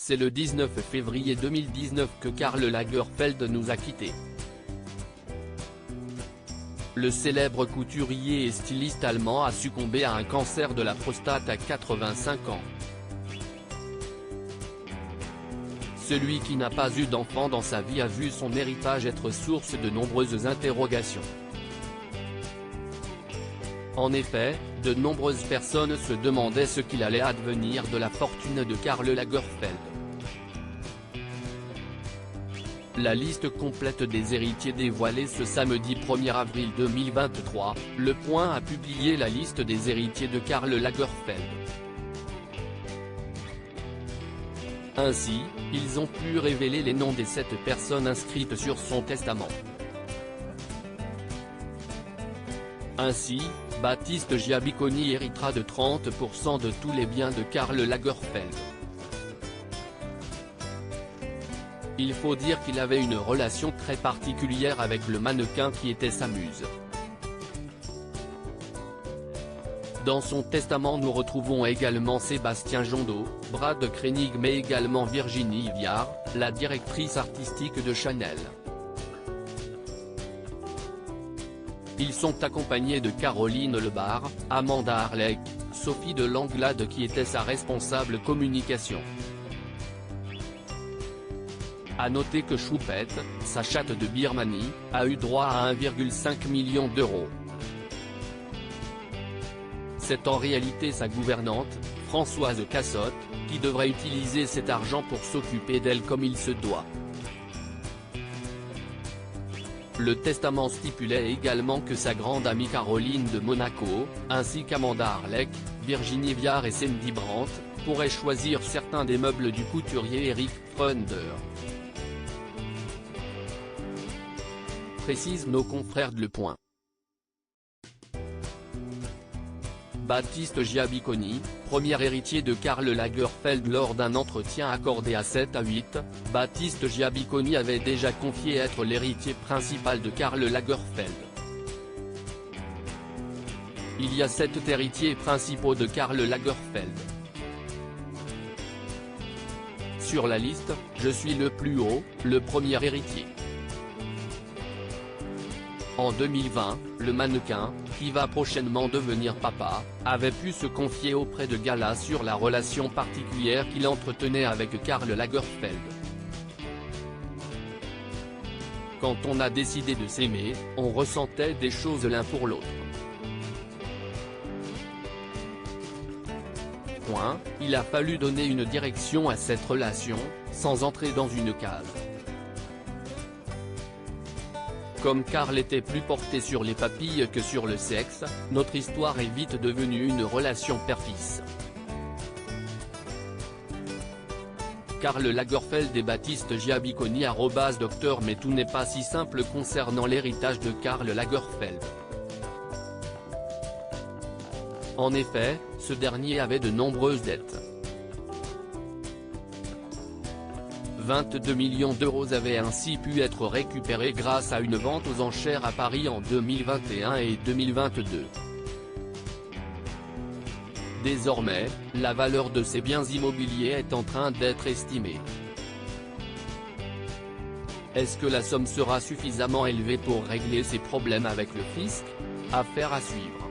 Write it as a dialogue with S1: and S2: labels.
S1: C'est le 19 février 2019 que Karl Lagerfeld nous a quittés. Le célèbre couturier et styliste allemand a succombé à un cancer de la prostate à 85 ans. Celui qui n'a pas eu d'enfant dans sa vie a vu son héritage être source de nombreuses interrogations. En effet, de nombreuses personnes se demandaient ce qu'il allait advenir de la fortune de Karl Lagerfeld. La liste complète des héritiers dévoilée ce samedi 1er avril 2023, Le Point a publié la liste des héritiers de Karl Lagerfeld. Ainsi, ils ont pu révéler les noms des 7 personnes inscrites sur son testament. Ainsi, Baptiste Giabiconi héritera de 30% de tous les biens de Karl Lagerfeld. Il faut dire qu'il avait une relation très particulière avec le mannequin qui était sa muse. Dans son testament nous retrouvons également Sébastien Jondot, Brad Kreinig mais également Virginie Viard, la directrice artistique de Chanel. Ils sont accompagnés de Caroline Lebar, Amanda Harlech, Sophie de Langlade qui était sa responsable communication. A noter que Choupette, sa chatte de Birmanie, a eu droit à 1,5 million d'euros. C'est en réalité sa gouvernante, Françoise Cassotte, qui devrait utiliser cet argent pour s'occuper d'elle comme il se doit. Le testament stipulait également que sa grande amie Caroline de Monaco, ainsi qu'Amanda Harlech, Virginie Viard et Cindy Brandt, pourraient choisir certains des meubles du couturier Eric Freunder. Précisent nos confrères de Le Point. Baptiste Giabiconi, premier héritier de Karl Lagerfeld. Lors d'un entretien accordé à 7 à 8, Baptiste Giabiconi avait déjà confié être l'héritier principal de Karl Lagerfeld. Il y a 7 héritiers principaux de Karl Lagerfeld. Sur la liste, je suis le plus haut, le premier héritier. En 2020, le mannequin, qui va prochainement devenir papa, avait pu se confier auprès de Gala sur la relation particulière qu'il entretenait avec Karl Lagerfeld. Quand on a décidé de s'aimer, on ressentait des choses l'un pour l'autre. Il a fallu donner une direction à cette relation, sans entrer dans une case. Comme Karl était plus porté sur les papilles que sur le sexe, notre histoire est vite devenue une relation père-fils. Karl Lagerfeld et Baptiste Giabiconi @Docteur. Mais tout n'est pas si simple concernant l'héritage de Karl Lagerfeld. En effet, ce dernier avait de nombreuses dettes. 22 millions d'euros avaient ainsi pu être récupérés grâce à une vente aux enchères à Paris en 2021 et 2022. Désormais, la valeur de ces biens immobiliers est en train d'être estimée. Est-ce que la somme sera suffisamment élevée pour régler ses problèmes avec le fisc? Affaire à suivre.